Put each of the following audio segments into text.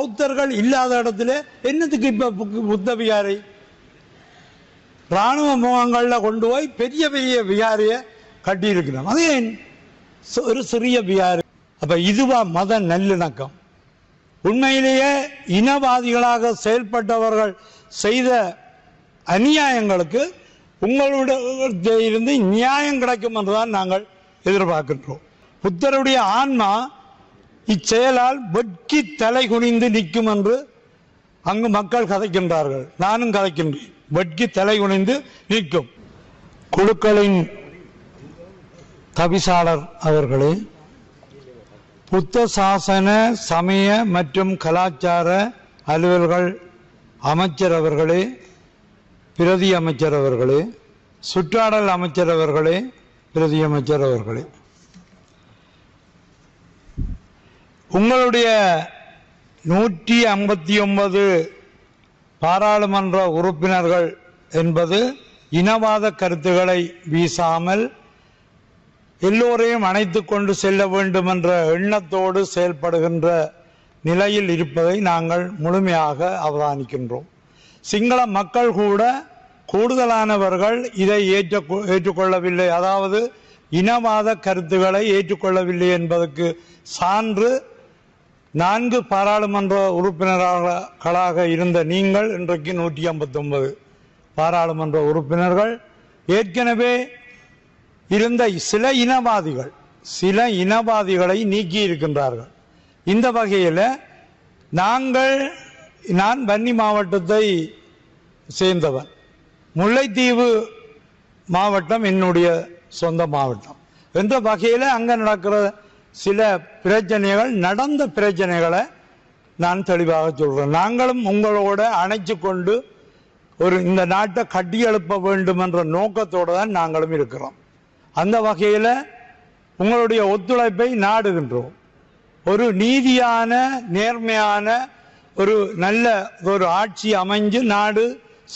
பௌத்தர்கள் இல்லாத இடத்துல என்னத்துக்கு இப்ப புத்த விகாரை? இராணுவ முகாம்கள்ல கொண்டு போய் பெரிய பெரிய விகாரிய கட்டி இருக்கிறோம். அது ஏன் ஒரு சிறிய விகாரி? அப்ப இதுவா மத நல்லிணக்கம்? உண்மையிலேயே இனவாதிகளாக செயல்பட்டவர்கள் செய்த அநியாயங்களுக்கு உங்களுடைய இருந்து நியாயம் கிடைக்கும் என்றுதான் நாங்கள் எதிர்பார்க்கின்றோம். புத்தருடைய ஆன்மா இச்செயலால் வெட்கி தலை குனிந்து நிற்கும் என்று அங்கு மக்கள் கதைக்கின்றார்கள். நானும் கதைக்கின்றேன். வெட்கி தலை குனிந்து நிற்கும். குழுக்களின் தவிசாளர் அவர்களே, புத்த சாசன சமய மற்றும் கலாச்சார அலுவல்கள் அமைச்சர் அவர்களே, பிரதி அமைச்சர் அவர்களே, சுற்றாடல் அமைச்சர் அவர்களே, பிரதி அமைச்சர் அவர்களே, உங்களுடைய 159 பாராளுமன்ற உறுப்பினர்கள் என்பது இனவாத கருத்துக்களை வீசாமல் எல்லோரையும் அணைத்துக் கொண்டு செல்ல வேண்டும் என்ற எண்ணத்தோடு செயல்படுகின்ற நிலையில் இருப்பதை நாங்கள் முழுமையாக அவதானிக்கின்றோம். சிங்கள மக்கள் கூட கூடுதலானவர்கள் இதை ஏற்றுக்கொள்ளவில்லை, அதாவது இனவாத கருத்துக்களை ஏற்றுக்கொள்ளவில்லை என்பதற்கு சான்று 4 பாராளுமன்ற உறுப்பினர்களாக இருந்த நீங்கள் இன்றைக்கு 159 பாராளுமன்ற உறுப்பினர்கள். ஏற்கனவே இருந்த சில இனவாதிகளை நீக்கி இருக்கின்றார்கள். இந்த வகையில் நான் வன்னி மாவட்டத்தை சேர்ந்தவன். முல்லைத்தீவு மாவட்டம் என்னுடைய சொந்த மாவட்டம் என்ற வகையில் அங்கே நடக்கிற சில பிரச்சனைகள், நடந்த பிரச்சனைகளை நான் தெளிவாக சொல்றேன். நாங்களும் உங்களோட அணைச்சு கொண்டு இந்த நாட்டை கட்டி எழுப்ப வேண்டும் என்ற நோக்கத்தோடு தான் நாங்களும் இருக்கிறோம். அந்த வகையில் உங்களுடைய ஒத்துழைப்பை நாடுகின்றோம். ஒரு நீதியான நேர்மையான ஒரு நல்ல ஒரு ஆட்சி அமைஞ்சு நாடு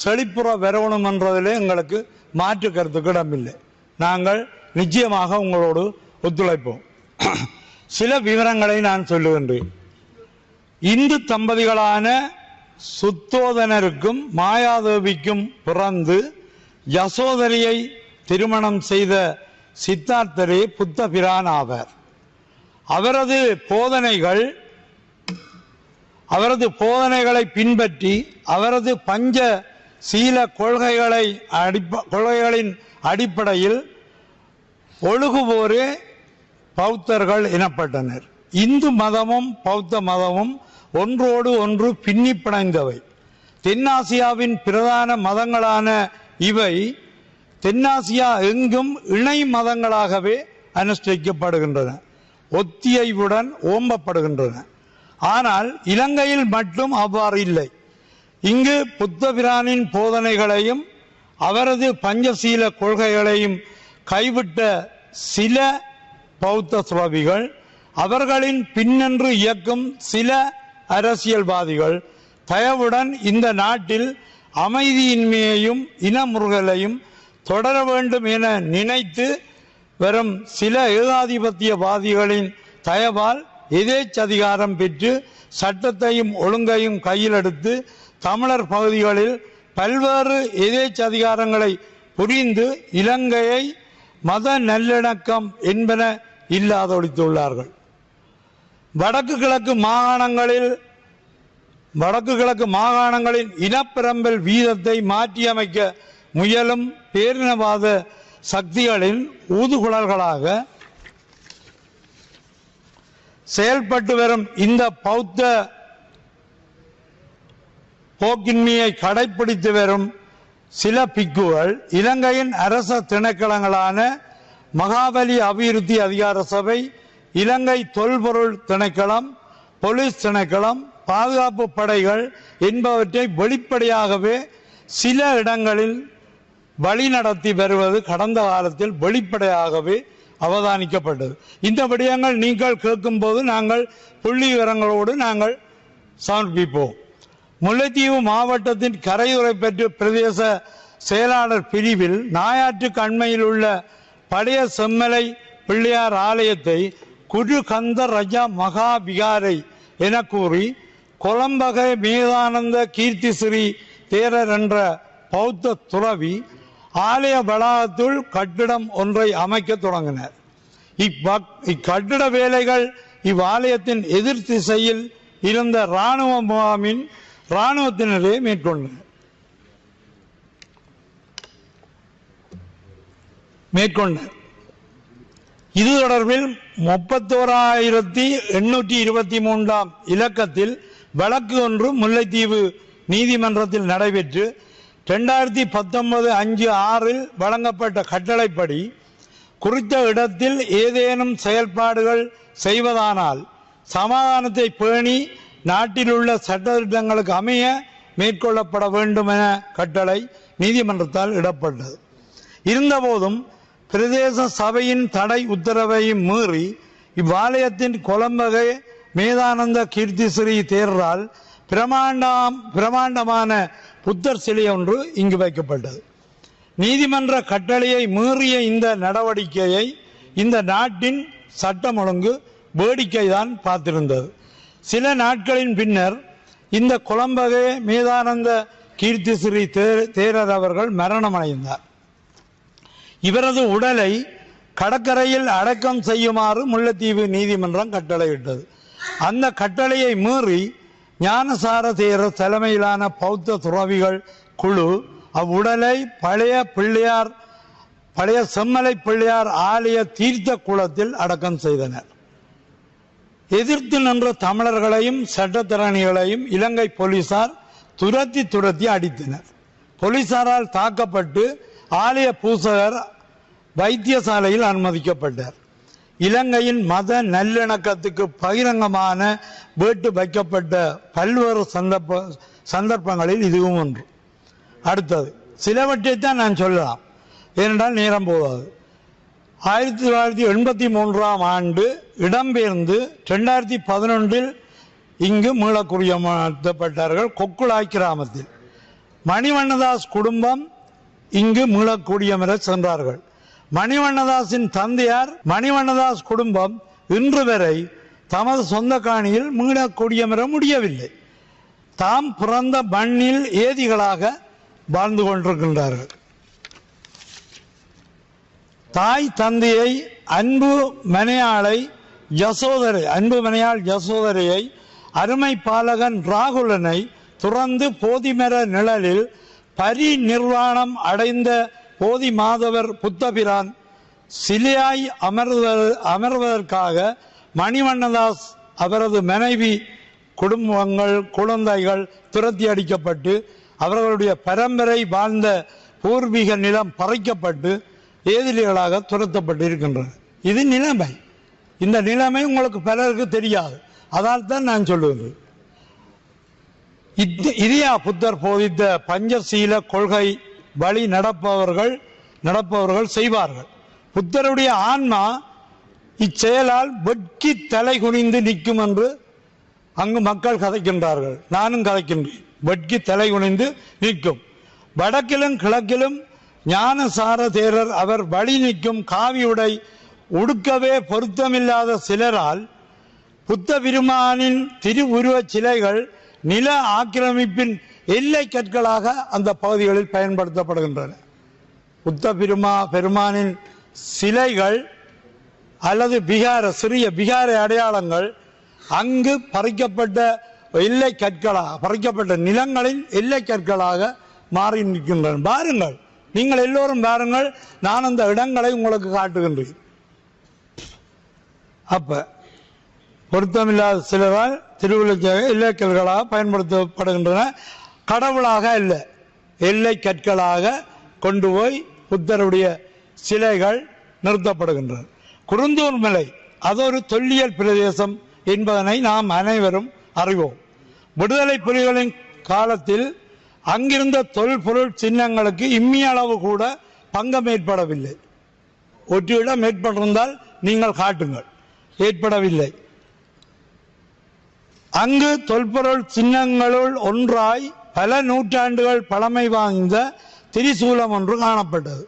செழிப்புற வரணும் என்றதிலே எங்களுக்கு மாற்று கருத்துக்கு இடமில்லை. நாங்கள் நிச்சயமாக உங்களோடு ஒத்துழைப்போம். சில விவரங்களை நான் சொல்லுகின்றேன். இந்து தம்பதிகளான சுத்தோதனருக்கும் மாயாதேவிக்கும் பிறந்து யசோதரியை திருமணம் செய்த சித்தார்த்தரே புத்த பிரான் ஆவார். அவரது போதனைகளை பின்பற்றி அவரது பஞ்ச சீல கொள்கைகளின் அடிப்படையில் ஒழுகுவோரே பௌத்தர்கள் எனப்பட்டனர். இந்து மதமும் பௌத்த மதமும் ஒன்றோடு ஒன்று பின்னி பிணைந்தவை. தென்னாசியாவின் பிரதான மதங்களான இவை தென்னாசியா எங்கும் இணை மதங்களாகவே அனுஷ்டிக்கப்படுகின்றன, ஒத்தியைவுடன் ஓம்பப்படுகின்றன. ஆனால் இலங்கையில் மட்டும் அவ்வாறு இல்லை. இங்கு புத்தபிரானின் போதனைகளையும் அவரது பஞ்சசீல கொள்கைகளையும் கைவிட்ட சில பௌத்த துறவிகள், அவர்களின் பின்னென்று இயக்கும் சில அரசியல்வாதிகள் தயவுடன் இந்த நாட்டில் அமைதியின்மையையும் இனமுறுகலையும் தொடர வேண்டும் என நினைத்து வரும் சில ஏகாதிபத்தியவாதிகளின் தயவால் எதேச்சதிகாரம் பெற்று சட்டத்தையும் ஒழுங்கையும் கையில் எடுத்து தமிழர் பகுதிகளில் பல்வேறு எதேச்சதிகாரங்களை புரிந்து இலங்கையை மத நல்லிணக்கம் என்பன இல்லாதொழித்துள்ளார்கள். வடக்கு கிழக்கு மாகாணங்களின் இனப்பெரம்பல் வீதத்தை மாற்றியமைக்க முயலும் பேரினவாத சக்திகளின் ஊதுகுழல்களாக செயல்பட்டு வரும் இந்த பௌத்த போக்கின்மையை கடைபிடித்து வரும் சில பிக்குகள் இலங்கையின் அரச திணைக்களங்களான மகாபலி அபிவிருத்தி அதிகார சபை, இலங்கை தொல்பொருள் திணைக்களம், போலீஸ் திணைக்களம், பாதுகாப்பு படைகள் என்பவற்றை வெளிப்படையாகவே சில இடங்களில் வழிநடத்தி வருவது கடந்த காலத்தில் வெளிப்படையாகவே அவதானிக்கப்பட்டது. இந்த விடயங்கள் நீங்கள் கேட்கும் போது நாங்கள் புள்ளி விவரங்களோடு நாங்கள் சமர்ப்பிப்போம். முல்லைத்தீவு மாவட்டத்தின் கரையுறை பெற்று பிரதேச செயலாளர் பிரிவில் நாயாற்றுக்கு அண்மையில் உள்ள பழைய செம்மலை பிள்ளையார் ஆலயத்தை குரு கந்த ரஜா மகா விகாரை என கூறி கொலம்பகை மேதானந்த கீர்த்திஸ்ரீ தேரர் என்ற பௌத்த துறவி ஆலய வளாகத்துள் கட்டிடம் ஒன்றை அமைக்க தொடங்கினர். இக்கட்டிட வேலைகள் இவ்வாலயத்தின் எதிர் திசையில் இருந்த இராணுவ முகாமின் இராணுவத்தினரே மேற்கொண்டனர். இது தொடர்பில் 31,823 இலக்கத்தில் வழக்கு ஒன்று முல்லைத்தீவு நீதிமன்றத்தில் நடைபெற்று 2019/5/6 வழங்கப்பட்ட கட்டளைப்படி குறித்த இடத்தில் ஏதேனும் செயல்பாடுகள் செய்வதானால் சமாதானத்தை பேணி நாட்டில் உள்ள சட்டத்திட்டங்களுக்கு அமைய மேற்கொள்ளப்பட வேண்டும் என கட்டளை நீதிமன்றத்தால் இடப்பட்டது. இருந்தபோதும் பிரதேச சபையின் தடை உத்தரவையும் மீறி இவ்வாலயத்தின் கொலம்பகை மேதானந்த கீர்த்திஸ்ரீ தேரரால் பிரமாண்டமான புத்தர் சிலை ஒன்று இங்கு வைக்கப்பட்டது. நீதிமன்ற கட்டளையை மீறிய இந்த நடவடிக்கையை இந்த நாட்டின் சட்டம் ஒழுங்கு வேடிக்கைதான் பார்த்திருந்தது. சில நாட்களின் பின்னர் இந்த கொலம்பகை மேதானந்த கீர்த்திஸ்ரீ தேரர் அவர்கள் மரணமடைந்தார். இவரது உடலை கடற்கரையில் அடக்கம் செய்யுமாறு முல்லைத்தீவு நீதிமன்றம் கட்டளையிட்டது. அந்த கட்டளையை மீறி ஞானசார தேரர் தலைமையிலான பௌத்த துறவிகள் குழு அவ்வுடலை பழைய செம்மலை பிள்ளையார் ஆலய தீர்த்த குளத்தில் அடக்கம் செய்தனர். எதிர்த்து நின்ற தமிழர்களையும் சட்டத்திறனிகளையும் இலங்கை போலீசார் துரத்தி அடித்தனர். போலீசாரால் தாக்கப்பட்டு ஆலய பூசகர் வைத்தியசாலையில் அனுமதிக்கப்பட்டார். இலங்கையின் மத நல்லிணக்கத்துக்கு பகிரங்கமான வேட்டு வைக்கப்பட்ட பல்வேறு சந்தர்ப்பங்களில் இதுவும் ஒன்று. அடுத்தது சிலவற்றைத்தான் நான் சொல்லலாம், ஏனென்றால் நேரம் போதாது. 1983 இடம்பெயர்ந்து 2011 இங்கு மீளக்குடியமர்த்தப்பட்டார்கள். கொக்குளாய் கிராமத்தில் மணிவண்ணதாஸ் குடும்பம் இங்கு மீளக்குடியமர சென்றார்கள். மணிவண்ணதாஸின் தந்தையார் மணிவண்ணதாஸ் குடும்பம் இன்று வரை தமது சொந்த காணியில் மீளக்குடியமர முடியவில்லை. தாம் பிறந்த மண்ணில் ஏதிகளாக வாழ்ந்து கொண்டிருக்கின்றார்கள். தாய் தந்தையை அன்பு மனையாள் யசோதரையை அருமை பாலகன் ராகுலனை துறந்து போதிமர நிழலில் பரிநிர்வாணம் அடைந்த போதி மாதவர் புத்தபிரான் சிலையாய் அமர்வதற்காக மணிவண்ணதாஸ் அவரது மனைவி குடும்பங்கள் குழந்தைகள் துரத்தி அடிக்கப்பட்டு அவர்களுடைய பரம்பரை வாழ்ந்த பூர்வீக நிலம் பறிக்கப்பட்டு ஏதிலிகளாக துரத்தப்பட்டு இருக்கின்றன. இது நிலைமை. இந்த நிலைமை உங்களுக்கு பலருக்கு தெரியாது. அதால் தான் நான் சொல்லுவேன். இதையா புத்தர் போதித்த பஞ்சசீல கொள்கை வழி நடப்பவர்கள் செய்வார்கள். புத்தருடைய ஆன்மா இச்செயலால் வெட்கி தலை குனிந்து நிற்கும் என்று அங்கு மக்கள் கதைக்கின்றார்கள். நானும் கதைக்கின்றேன். வெட்கி தலை குனிந்து நிற்கும். வடக்கிலும் கிழக்கிலும் ஞானசார தேரர் அவர் வழி நிற்கும் காவியுடை உடுக்கவே பொருத்தமில்லாத சிலரால் புத்த பெருமானின் திருவுருவச் சிலைகள் நில ஆக்கிரமிப்பின் எல்லை கற்களாக அந்த பகுதிகளில் பயன்படுத்தப்படுகின்றன. புத்த பெருமானின் சிலைகள் அல்லது சிறிய பிகார அடையாளங்கள் அங்கு பறிக்கப்பட்ட நிலங்களின் எல்லை கற்களாக மாறி நிற்கின்றன. பாருங்கள், நீங்கள் எல்லோரும் பாருங்கள். நான் அந்த இடங்களை உங்களுக்கு காட்டுகின்றேன். அப்ப பொருத்தமில்லாத சிலரால் திருவிழா எல்லை கற்களாக பயன்படுத்தப்படுகின்றன. கடவுளாக அல்ல, எல்லை கற்களாக கொண்டு போய் புத்தருடைய சிலைகள் நிறுத்தப்படுகின்றன. குருந்தூர் மலை அது ஒரு தொல்லியல் பிரதேசம் என்பதனை நாம் அனைவரும் அறிவோம். விடுதலை புலிகளின் காலத்தில் அங்கிருந்த தொல்பொருள் சின்னங்களுக்கு இம்மிய அளவு கூட பங்கம் ஏற்படவில்லை. ஒரு இடம் ஏற்பட்டிருந்தால் நீங்கள் காட்டுங்கள். ஏற்படவில்லை. அங்கு தொல்பொருள் சின்னங்களுள் ஒன்றாய் பல நூற்றாண்டுகள் பழமை வாய்ந்த திரிசூலம் ஒன்று காணப்பட்டது.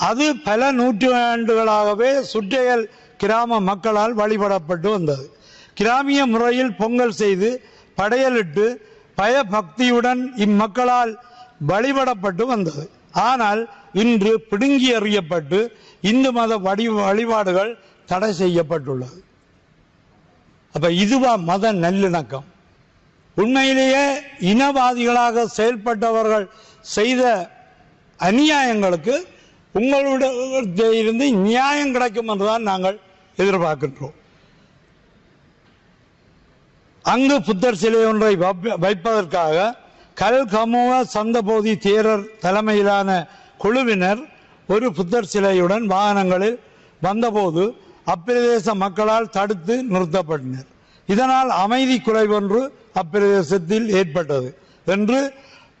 அது பல நூற்றாண்டுகளாகவே சுற்றையல் கிராம மக்களால் வழிபடப்பட்டு வந்தது. கிராமிய முறையில் பொங்கல் செய்து படையலிட்டு பயபக்தியுடன் இம்மக்களால் வழிபடப்பட்டு வந்தது. ஆனால் இன்று பிடுங்கி எறியப்பட்டு இந்து மத வழிபாடுகள் தடை செய்யப்பட்டுள்ளது. அப்ப இதுவா மத நல்லிணக்கம்? உண்மையிலேயே இனவாதிகளாக செயல்பட்டவர்கள் செய்த அநியாயங்களுக்கு உங்களுடைய இருந்து நியாயம் கிடைக்கும் என்றுதான் நாங்கள் எதிர்பார்க்கின்றோம். அங்கு புத்தர் சிலை ஒன்றை வைப்பதற்காக கல்கமுவ சந்தபோதி தேரர் தலைமையிலான குழுவினர் ஒரு புத்தர் சிலையுடன் வாகனங்களில் வந்தபோது அப்பிரதேச மக்களால் தடுத்து நிறுத்தப்பட்டனர். இதனால் அமைதி குறைவொன்று அப்பிரதேசத்தில் ஏற்பட்டது என்று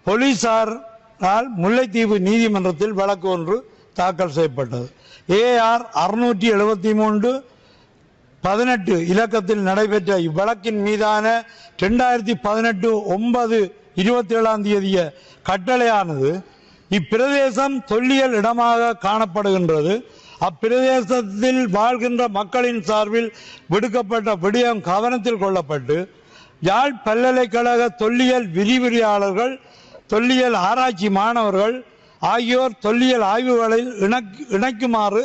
போலீசாரால் முல்லைத்தீவு நீதிமன்றத்தில் வழக்கு ஒன்று தாக்கல் செய்யப்பட்டது. AR 673/18 இலக்கத்தில் நடைபெற்ற இவ்வழக்கின் மீதான 2018/9/27 கட்டளையானது இப்பிரதேசம் தொல்லியல் இடமாக காணப்படுகின்றது. அப்பிரதேசத்தில் வாழ்கின்ற மக்களின் சார்பில் விடுக்கப்பட்ட விடயம் கவனத்தில் கொள்ளப்பட்டு யாழ் பல்கலைக்கழக தொல்லியல் விரிவுரையாளர்கள், தொல்லியல் ஆராய்ச்சி மாணவர்கள் ஆகியோர் தொல்லியல் ஆய்வுகளில் இணைக்குமாறு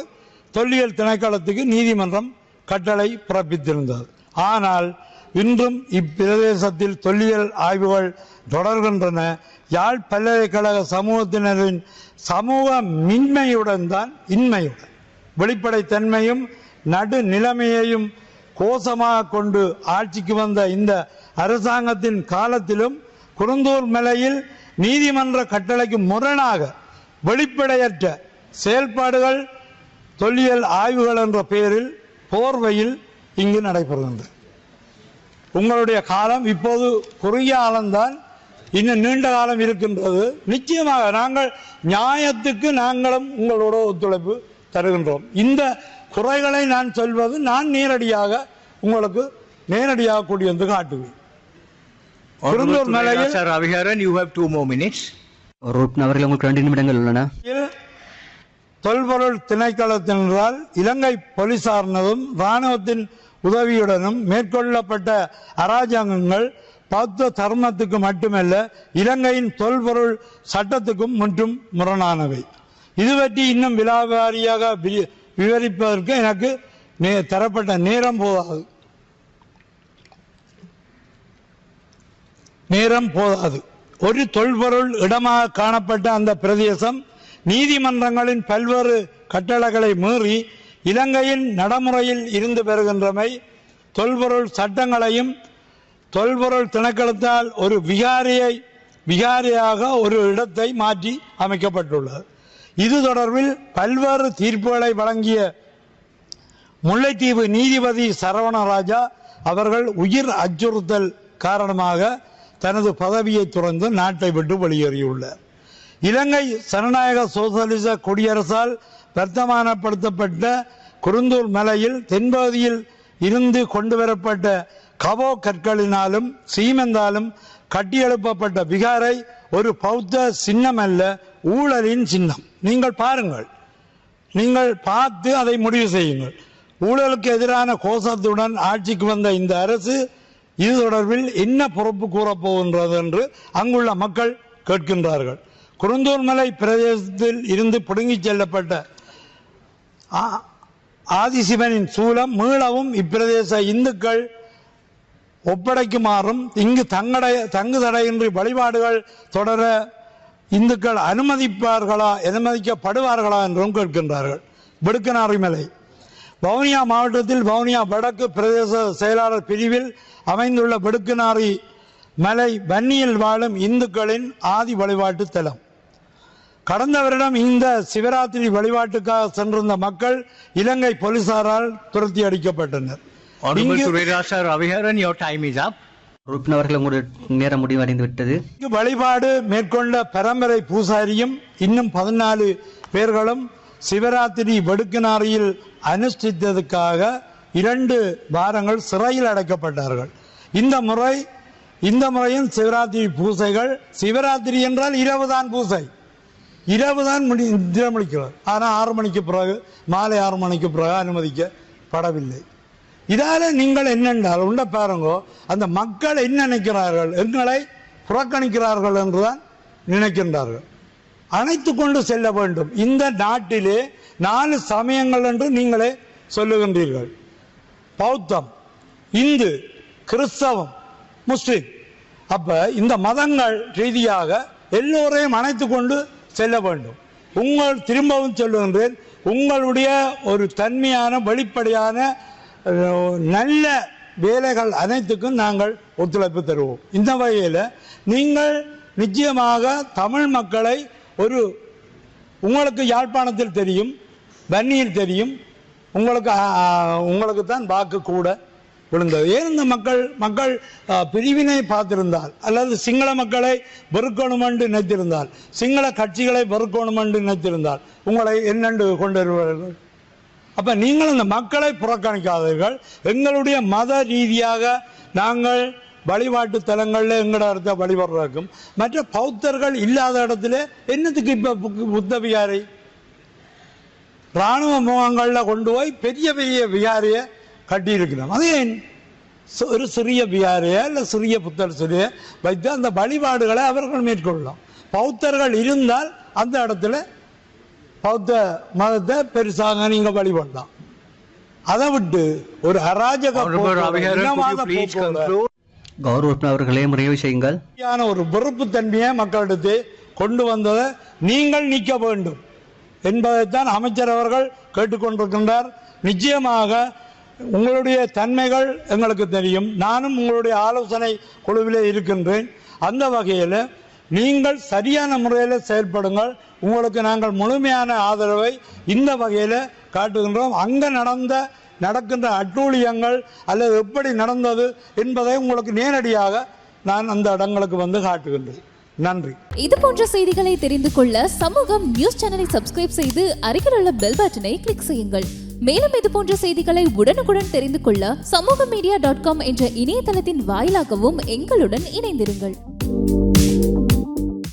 தொல்லியல் திணைக்களத்துக்கு நீதிமன்றம் கட்டளை பிறப்பித்திருந்தது. ஆனால் இன்றும் இப்பிரதேசத்தில் தொல்லியல் ஆய்வுகள் தொடர்கின்றன. யாழ் பல்கலைக்கழக சமூகத்தினரின் சமூக மின்மையுடன் தான் இன்மையுடன் வெளிப்படைத்தன்மையும் நடுநிலைமையையும் கோஷமாக கொண்டு ஆட்சிக்கு வந்த இந்த அரசாங்கத்தின் காலத்திலும் குருந்தூர் மலையில் நீதிமன்ற கட்டளைக்கு முரணாக வெளிப்படையற்ற செயல்பாடுகள் தொல்லியல் ஆய்வுகள் என்ற பெயரில் போர்வையில் இங்கு நடைபெறுகின்றது. உங்களுடைய காலம் இப்போது குறுகிய காலம்தான், இன்னும் நீண்ட காலம் இருக்கின்றது. நிச்சயமாக நாங்கள் நியாயத்துக்கு நாங்களும் உங்களோட ஒத்துழைப்பு தருகின்றோம். இந்த குறைகளை நான் சொல்வது நான் நேரடியாக உங்களுக்கு நேரடியாக கூடி வந்து காட்டுவேன். குருந்தூர் மலையில் உங்களுக்கு 2 நிமிடங்கள் உள்ளன. தொல்பொருள் திணைக்களத்தினரால் இலங்கை போலீசாரினதும் இராணுவத்தின் உதவியுடனும் மேற்கொள்ளப்பட்ட அராஜகங்கள் பௌத்த தர்மத்துக்கு மட்டுமல்ல இலங்கையின் தொல்பொருள் சட்டத்துக்கும் முற்றும் முரணானவை. இது பற்றி இன்னும் விலாவாரியாக விவரிப்பதற்கு எனக்கு தரப்பட்ட நேரம் போதாது. ஒரு தொல்பொருள் இடமாக காணப்பட்ட அந்த பிரதேசம் நீதிமன்றங்களின் பல்வேறு கட்டளைகளை மீறி இலங்கையின் நடைமுறையில் இருந்து வருகின்றமை, தொல்பொருள் சட்டங்களையும் தொல்பொருள் திணைக்களத்தால் ஒரு விகாரியாக ஒரு இடத்தை மாற்றி அமைக்கப்பட்டுள்ளது. இது தொடர்பில் பல்வேறு தீர்ப்புகளை வழங்கிய முல்லைத்தீவு நீதிபதி சரவணராஜா அவர்கள் உயிர் அச்சுறுத்தல் காரணமாக தனது பதவியை துறந்து நாட்டை விட்டு வெளியேறியுள்ளார். இலங்கை ஜனநாயக சோசலிச குடியரசால் வர்த்தமானப்படுத்தப்பட்ட குருந்தூர் மலையில் தென்பகுதியில் இருந்து கொண்டுவரப்பட்ட கவோ கற்களினாலும் சீமெந்தாலும் கட்டியெழுப்பப்பட்ட விகாரை ஒரு பௌத்த சின்னம் அல்ல, ஊழலின் சின்னம். நீங்கள் பாருங்கள், நீங்கள் பார்த்து அதை முடிவு செய்யுங்கள். ஊழலுக்கு எதிரான கோஷத்துடன் ஆட்சிக்கு வந்த இந்த அரசு இது தொடர்பில் என்ன பொறுப்பு கூறப்போகின்றது என்று அங்குள்ள மக்கள் கேட்கின்றார்கள். குருந்தூர் மலை பிரதேசத்தில் இருந்து பிடுங்கிச் செல்லப்பட்ட ஆதிசிவனின் சூலம் மீளவும் இப்பிரதேச இந்துக்கள் ஒப்படைக்குமாறும் இங்கு தங்கு தடையின்றி வழிபாடுகள் தொடர இந்துக்கள் அனுமதிக்கப்படுவார்களா என்றும் கேட்கின்றார்கள். விடுக்கனாரி மலை வவுனியா மாவட்டத்தில் வவுனியா வடக்கு பிரதேச செயலாளர் பிரிவில் அமைந்துள்ள விடுக்கனாரி மலை வன்னியில் வாழும் இந்துக்களின் ஆதி வழிபாட்டு தலம். கடந்த வருடம் இந்த சிவராத்திரி வழிபாட்டுக்காக சென்றிருந்த மக்கள் இலங்கை போலீசாரால் துரத்தி அடிக்கப்பட்டனர். வழிபாடு மேற்கொண்ட பரம்பரை பூசாரியும் இன்னும் 14 பேர்களும் சிவராத்திரி வெடுக்குநாரியில் அனுஷ்டித்ததுக்காக 2 வாரங்கள் சிறையில் அடைக்கப்பட்டார்கள். இந்த முறையும் சிவராத்திரி பூசைகள், சிவராத்திரி என்றால் இரவுதான் பூசை, இரவுதான் முடிக்கிறது. ஆனால் 6 மணிக்கு பிறகு, மாலை 6 மணிக்கு பிறகு அனுமதிக்கப்படவில்லை. இதால நீங்கள் என்னென்றால் உண்ட பாருங்கோ, அந்த மக்கள் என்ன நினைக்கிறார்கள், எங்களை புறக்கணிக்கிறார்கள் என்றுதான் நினைக்கின்றார்கள். அணைத்து கொண்டு செல்ல வேண்டும். இந்த நாட்டிலே 4 சமயங்கள் என்று நீங்களே சொல்லுகின்றீர்கள். பௌத்தம், இந்து, கிறிஸ்தவம், முஸ்லிம். அப்ப இந்த மதங்கள் ரீதியாக எல்லோரையும் அணைத்து கொண்டு செல்ல வேண்டும். திரும்பவும் சொல்லுகின்றேன், உங்களுடைய ஒரு தன்மையான வெளிப்படையான நல்ல வேலைகள் அனைத்துக்கும் நாங்கள் ஒத்துழைப்பு தருவோம். இந்த வகையில் நீங்கள் நிச்சயமாக தமிழ் மக்களை உங்களுக்கு யாழ்ப்பாணத்தில் தெரியும், வன்னியில் தெரியும், உங்களுக்கு தான் வாக்கு கூட விழுந்தது. ஏன் இந்த மக்கள் பிரிவினை பார்த்திருந்தால், அல்லது சிங்கள மக்களை வெறுக்கணும் என்று நினைத்திருந்தால், சிங்கள கட்சிகளை வெறுக்கணும் என்று நினைத்திருந்தால் உங்களை என்னென்று கொண்டு வருவார்கள்? அப்ப நீங்கள் இந்த மக்களை புறக்கணிக்காதீர்கள். எங்களுடைய மத ரீதியாக நாங்கள் வழிபாட்டு தலங்களில் எங்களோட இடத்த வழிபடுறதுக்கும் மற்ற பௌத்தர்கள் இல்லாத இடத்துல என்னத்துக்கு இப்ப புத்த விகாரை இராணுவ முகாம்களில் கொண்டு போய் பெரிய பெரிய விகாரியை கட்டியிருக்கிறோம். அது ஏன் ஒரு சிறிய விகாரையா இல்லை சிறிய புத்தர் சிலையை வைத்து அந்த வழிபாடுகளை அவர்கள் மேற்கொள்ளலாம். பௌத்தர்கள் இருந்தால் அந்த இடத்துல பௌத்த மதத்தை பெருசாக நீங்க வழிபடலாம். அதை விட்டு ஒரு அராஜக அவர்களே நிறைவு செய்யுங்கள். ஒரு வெறுப்பு தன்மையை மக்களிடத்தை கொண்டு வந்ததை நீங்கள் நீக்க வேண்டும் என்பதைத்தான் அமைச்சர் அவர்கள் கேட்டுக்கொண்டிருக்கின்றார். நிச்சயமாக உங்களுடைய தன்மைகள் எங்களுக்கு தெரியும். நானும் உங்களுடைய ஆலோசனை குழுவிலே இருக்கின்றேன். அந்த வகையில் நீங்கள் சரியான முறையில் செயல்படுங்கள். உங்களுக்கு நாங்கள் முழுமையான ஆதரவை இந்த வகையில் காட்டுகின்றோம். அங்கே நடக்கின்ற அட்டூழியங்கள் அல்லது எப்படி நடந்தது என்பதை உங்களுக்கு நேரடியாக நான் அந்த இடங்களுக்கு வந்து காட்டுகின்றேன். நன்றி. இது போன்ற செய்திகளை தெரிந்து கொள்ள சமூகம் நியூஸ் சேனலை சப்ஸ்கிரைப் செய்து அருகில் உள்ள பெல் பட்டனை கிளிக் செய்யுங்கள். மேலும் இது போன்ற செய்திகளை உடனுக்குடன் தெரிந்து கொள்ள சமூகமீடியா.com என்ற இணையதளத்தின் வாயிலாகவும் எங்களுடன் இணைந்திருங்கள்.